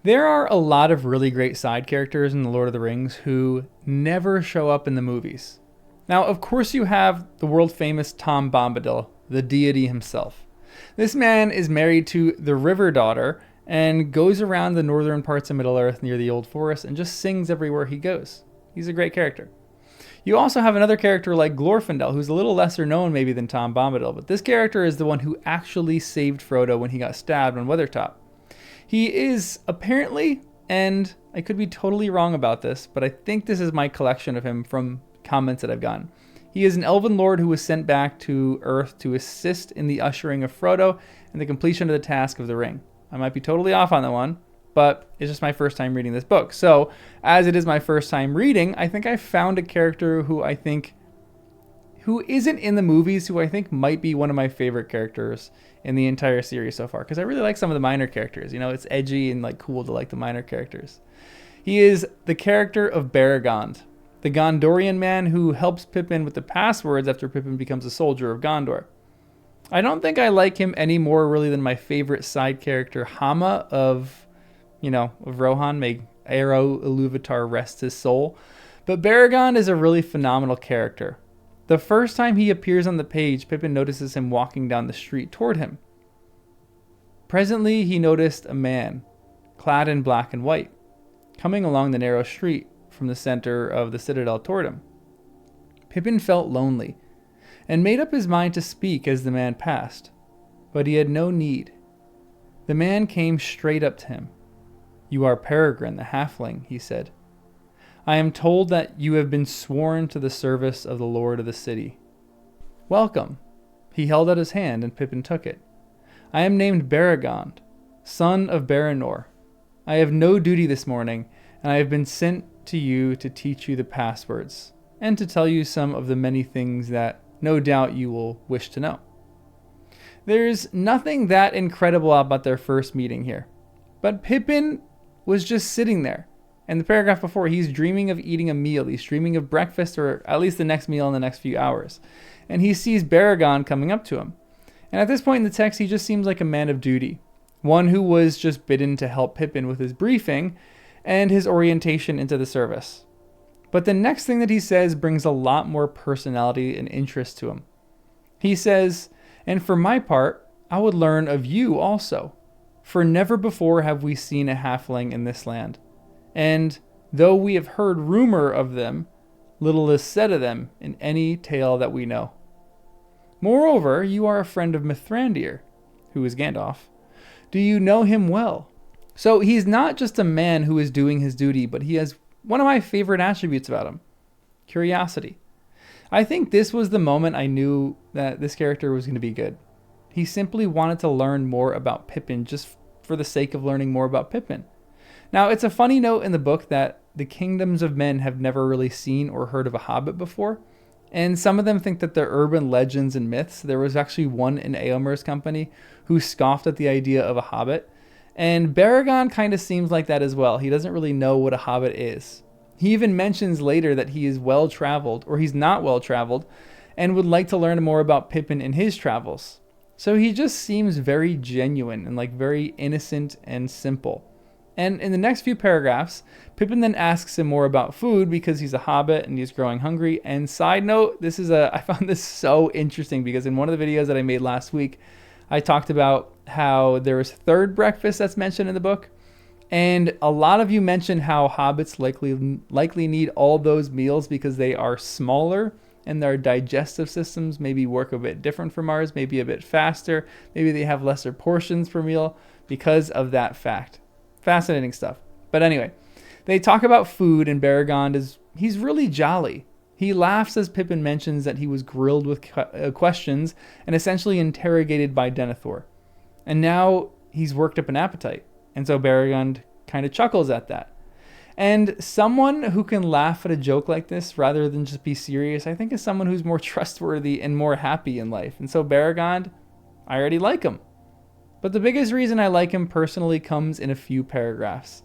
There are a lot of really great side characters in The Lord of the Rings who never show up in the movies. Now, of course, you have the world famous Tom Bombadil, the deity himself. This man is married to the River Daughter and goes around the northern parts of Middle-earth near the Old Forest and just sings everywhere he goes. He's a great character. You also have another character like Glorfindel, who's a little lesser known maybe than Tom Bombadil, but this character is the one who actually saved Frodo when he got stabbed on Weathertop. He is apparently, and I could be totally wrong about this, but I think this is my collection of him from comments that I've gotten. He is an elven lord who was sent back to Earth to assist in the ushering of Frodo and the completion of the task of the ring. I might be totally off on that one, but it's just my first time reading this book. So, as it is my first time reading, I think I found a character who isn't in the movies, who I think might be one of my favorite characters in the entire series so far, because I really like some of the minor characters. You know, it's edgy and like cool to like the minor characters. He is the character of Beregond, the Gondorian man who helps Pippin with the passwords after Pippin becomes a soldier of Gondor. I don't think I like him any more really than my favorite side character, Hama of Rohan. May Aro Iluvatar rest his soul. But Beregond is a really phenomenal character. The first time he appears on the page, Pippin notices him walking down the street toward him. Presently, he noticed a man, clad in black and white, coming along the narrow street from the center of the citadel toward him. Pippin felt lonely, and made up his mind to speak as the man passed, but he had no need. The man came straight up to him. "You are Beregond, the halfling," he said. "I am told that you have been sworn to the service of the lord of the city. Welcome." He held out his hand, and Pippin took it. "I am named Beregond, son of Baranor. I have no duty this morning, and I have been sent to you to teach you the passwords, and to tell you some of the many things that no doubt you will wish to know." There's nothing that incredible about their first meeting here, but Pippin was just sitting there. And the paragraph before, he's dreaming of eating a meal. He's dreaming of breakfast, or at least the next meal in the next few hours. And he sees Beregond coming up to him. And at this point in the text, he just seems like a man of duty. One who was just bidden to help Pippin with his briefing and his orientation into the service. But the next thing that he says brings a lot more personality and interest to him. He says, "And for my part, I would learn of you also. For never before have we seen a halfling in this land. And though we have heard rumor of them, little is said of them in any tale that we know. Moreover, you are a friend of Mithrandir," who is Gandalf. "Do you know him well?" So he's not just a man who is doing his duty, but he has one of my favorite attributes about him: curiosity. I think this was the moment I knew that this character was going to be good. He simply wanted to learn more about Pippin just for the sake of learning more about Pippin. Now, it's a funny note in the book that the kingdoms of men have never really seen or heard of a hobbit before, and some of them think that they're urban legends and myths. There was actually one in Eomer's company who scoffed at the idea of a hobbit, and Beregond kind of seems like that as well. He doesn't really know what a hobbit is. He even mentions later that he is well-traveled, or he's not well-traveled, and would like to learn more about Pippin in his travels. So he just seems very genuine and like very innocent and simple. And in the next few paragraphs, Pippin then asks him more about food because he's a hobbit and he's growing hungry. And side note, I found this so interesting because in one of the videos that I made last week, I talked about how there was third breakfast that's mentioned in the book. And a lot of you mentioned how hobbits likely need all those meals because they are smaller and their digestive systems maybe work a bit different from ours, maybe a bit faster. Maybe they have lesser portions per meal because of that fact. Fascinating stuff. But anyway, they talk about food, and Beregond he's really jolly. He laughs as Pippin mentions that he was grilled with questions and essentially interrogated by Denethor. And now he's worked up an appetite. And so Beregond kind of chuckles at that. And someone who can laugh at a joke like this rather than just be serious, I think is someone who's more trustworthy and more happy in life. And so Beregond, I already like him. But the biggest reason I like him personally comes in a few paragraphs.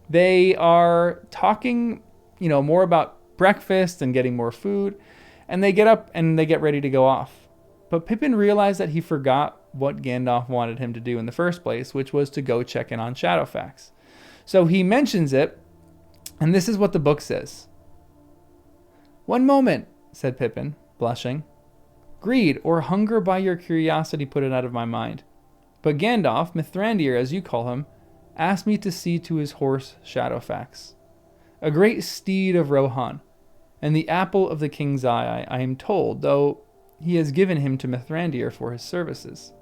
They are talking, more about breakfast and getting more food, and they get up and they get ready to go off. But Pippin realized that he forgot what Gandalf wanted him to do in the first place, which was to go check in on Shadowfax. So he mentions it, and this is what the book says. "One moment," said Pippin, blushing. "Greed or hunger by your curiosity put it out of my mind. But Gandalf, Mithrandir as you call him, asked me to see to his horse Shadowfax, a great steed of Rohan, and the apple of the king's eye, I am told, though he has given him to Mithrandir for his services.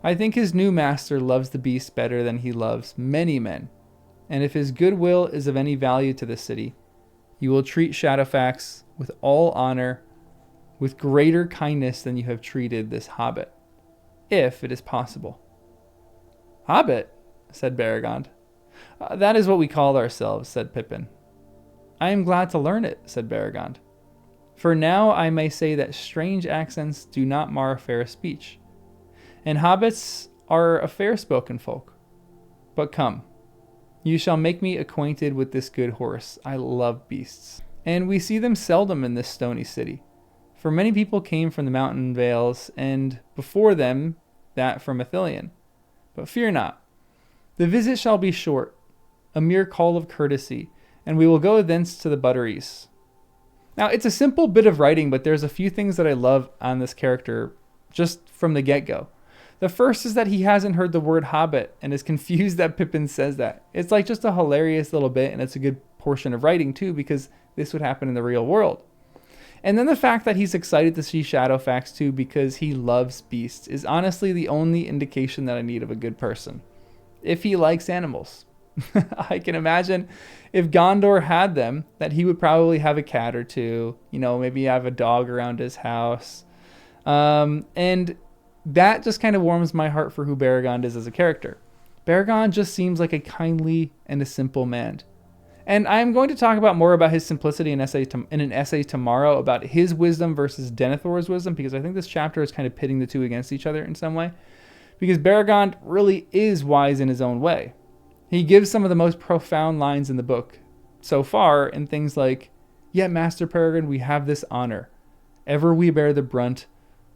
I think his new master loves the beast better than he loves many men, and if his goodwill is of any value to the city, you will treat Shadowfax with all honor, with greater kindness than you have treated this hobbit, if it is possible." "Hobbit?" said Beregond. "That is what we call ourselves," said Pippin. "I am glad to learn it," said Beregond. "For now I may say that strange accents do not mar fair speech, and hobbits are a fair-spoken folk. But come, you shall make me acquainted with this good horse. I love beasts, and we see them seldom in this stony city. For many people came from the mountain vales, and before them that from Ithilien. But fear not. The visit shall be short, a mere call of courtesy, and we will go thence to the butteries." Now, it's a simple bit of writing, but there's a few things that I love on this character just from the get-go. The first is that he hasn't heard the word hobbit and is confused that Pippin says that. It's like just a hilarious little bit, and it's a good portion of writing too, because this would happen in the real world. And then the fact that he's excited to see Shadowfax too because he loves beasts is honestly the only indication that I need of a good person. If he likes animals. I can imagine if Gondor had them, that he would probably have a cat or two, maybe have a dog around his house. And that just kind of warms my heart for who Beregond is as a character. Beregond just seems like a kindly and a simple man. And I'm going to talk about more about his simplicity in an essay tomorrow about his wisdom versus Denethor's wisdom, because I think this chapter is kind of pitting the two against each other in some way. Because Beregond really is wise in his own way. He gives some of the most profound lines in the book so far in things like, "Yet, Master Peregrine, we have this honor. Ever we bear the brunt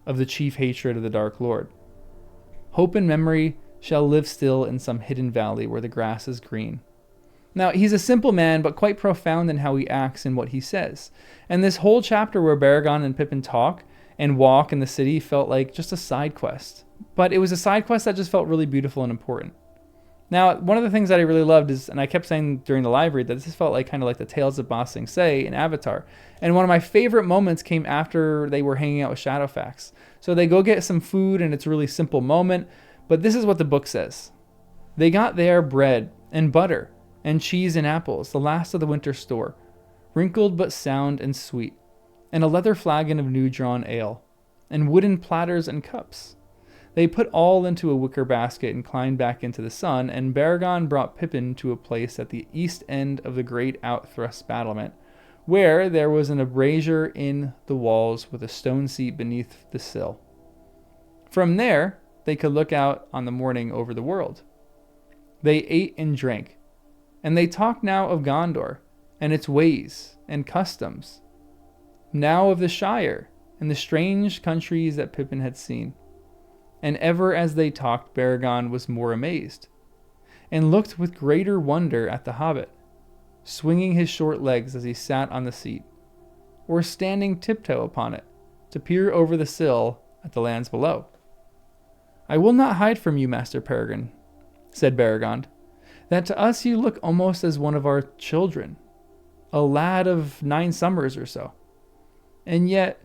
of the chief hatred of the Dark Lord. Hope and memory shall live still in some hidden valley where the grass is green." Now, he's a simple man, but quite profound in how he acts and what he says. And this whole chapter where Beregond and Pippin talk and walk in the city felt like just a side quest. But it was a side quest that just felt really beautiful and important. Now, one of the things that I really loved is, and I kept saying during the live read, that this felt like kind of like the Tales of Ba Sing Se in Avatar. And one of my favorite moments came after they were hanging out with Shadowfax. So they go get some food, and it's a really simple moment. But this is what the book says. "They got there bread and butter and cheese and apples, the last of the winter store, wrinkled but sound and sweet, and a leather flagon of new-drawn ale, and wooden platters and cups. They put all into a wicker basket and climbed back into the sun, and Beregond brought Pippin to a place at the east end of the great out-thrust battlement, where there was an embrasure in the walls with a stone seat beneath the sill. From there, they could look out on the morning over the world. They ate and drank, and they talked now of Gondor, and its ways and customs, now of the Shire, and the strange countries that Pippin had seen. And ever as they talked, Beregond was more amazed, and looked with greater wonder at the hobbit, swinging his short legs as he sat on the seat, or standing tiptoe upon it, to peer over the sill at the lands below. I will not hide from you, Master Peregrine, said Beregond, that to us you look almost as one of our children, a lad of 9 summers or so. And yet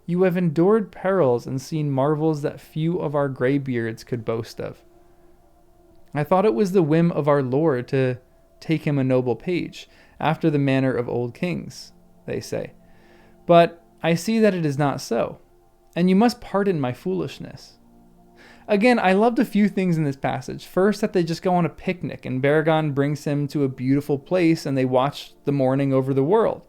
you have endured perils and seen marvels that few of our graybeards could boast of. I thought it was the whim of our Lord to take him a noble page, after the manner of old kings, they say. But I see that it is not so, and you must pardon my foolishness. Again, I loved a few things in this passage. First, that they just go on a picnic, and Beregond brings him to a beautiful place, and they watch the morning over the world.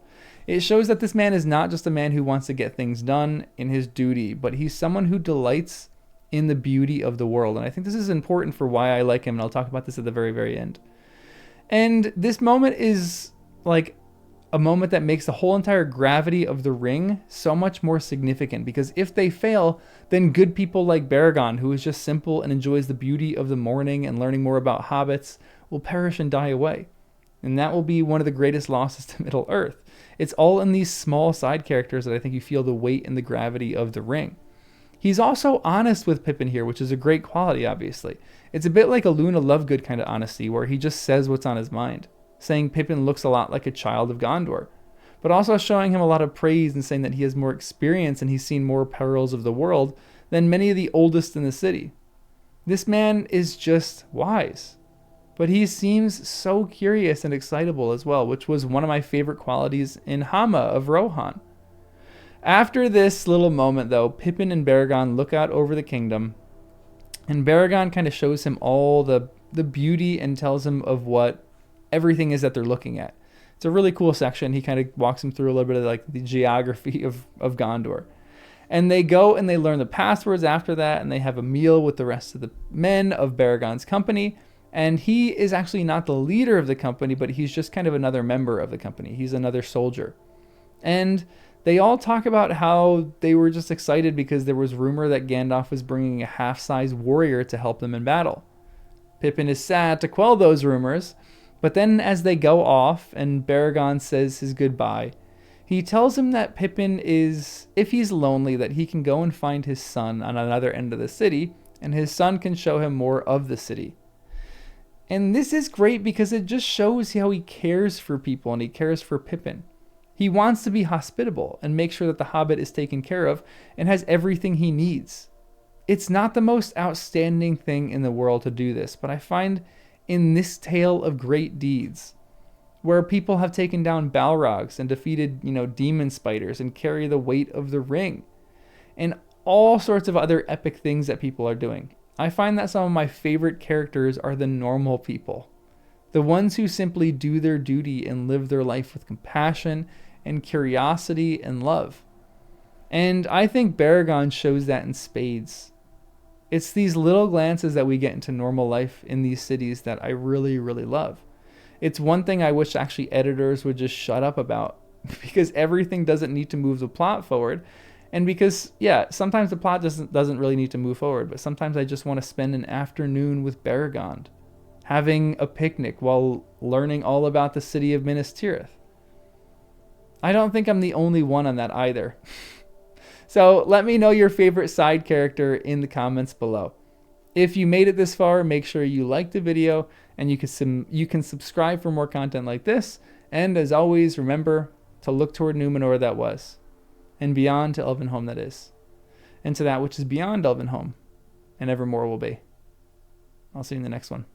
It shows that this man is not just a man who wants to get things done in his duty, but he's someone who delights in the beauty of the world. And I think this is important for why I like him, and I'll talk about this at the very, very end. And this moment is like a moment that makes the whole entire gravity of the ring so much more significant, because if they fail, then good people like Beregond, who is just simple and enjoys the beauty of the morning and learning more about hobbits, will perish and die away. And that will be one of the greatest losses to Middle Earth. It's all in these small side characters that I think you feel the weight and the gravity of the ring. He's also honest with Pippin here, which is a great quality, obviously. It's a bit like a Luna Lovegood kind of honesty, where he just says what's on his mind, saying Pippin looks a lot like a child of Gondor, but also showing him a lot of praise and saying that he has more experience and he's seen more perils of the world than many of the oldest in the city. This man is just wise, but he seems so curious and excitable as well, which was one of my favorite qualities in Hama of Rohan. After this little moment, though, Pippin and Beregond look out over the kingdom, and Beregond kind of shows him all the beauty and tells him of what everything is that they're looking at. It's a really cool section. He kind of walks him through a little bit of like the geography of Gondor. And they go and they learn the passwords after that, and they have a meal with the rest of the men of Beregond's company. And he is actually not the leader of the company, but he's just kind of another member of the company. He's another soldier. And they all talk about how they were just excited because there was rumor that Gandalf was bringing a half-size warrior to help them in battle. Pippin is sad to quell those rumors, but then as they go off and Beregond says his goodbye, he tells him that Pippin is, if he's lonely, that he can go and find his son on another end of the city, and his son can show him more of the city. And this is great because it just shows how he cares for people and he cares for Pippin. He wants to be hospitable and make sure that the hobbit is taken care of and has everything he needs. It's not the most outstanding thing in the world to do this, but I find in this tale of great deeds, where people have taken down Balrogs and defeated, demon spiders and carry the weight of the ring, and all sorts of other epic things that people are doing, I find that some of my favorite characters are the normal people. The ones who simply do their duty and live their life with compassion and curiosity and love. And I think Beregond shows that in spades. It's these little glances that we get into normal life in these cities that I really, really love. It's one thing I wish actually editors would just shut up about, because everything doesn't need to move the plot forward. And because, sometimes the plot doesn't really need to move forward, but sometimes I just want to spend an afternoon with Beregond, having a picnic while learning all about the city of Minas Tirith. I don't think I'm the only one on that either. So let me know your favorite side character in the comments below. If you made it this far, make sure you like the video and you can subscribe for more content like this. And as always, remember to look toward Numenor that was, and beyond to Elvenhome that is, and to that which is beyond Elvenhome and evermore will be. I'll see you in the next one.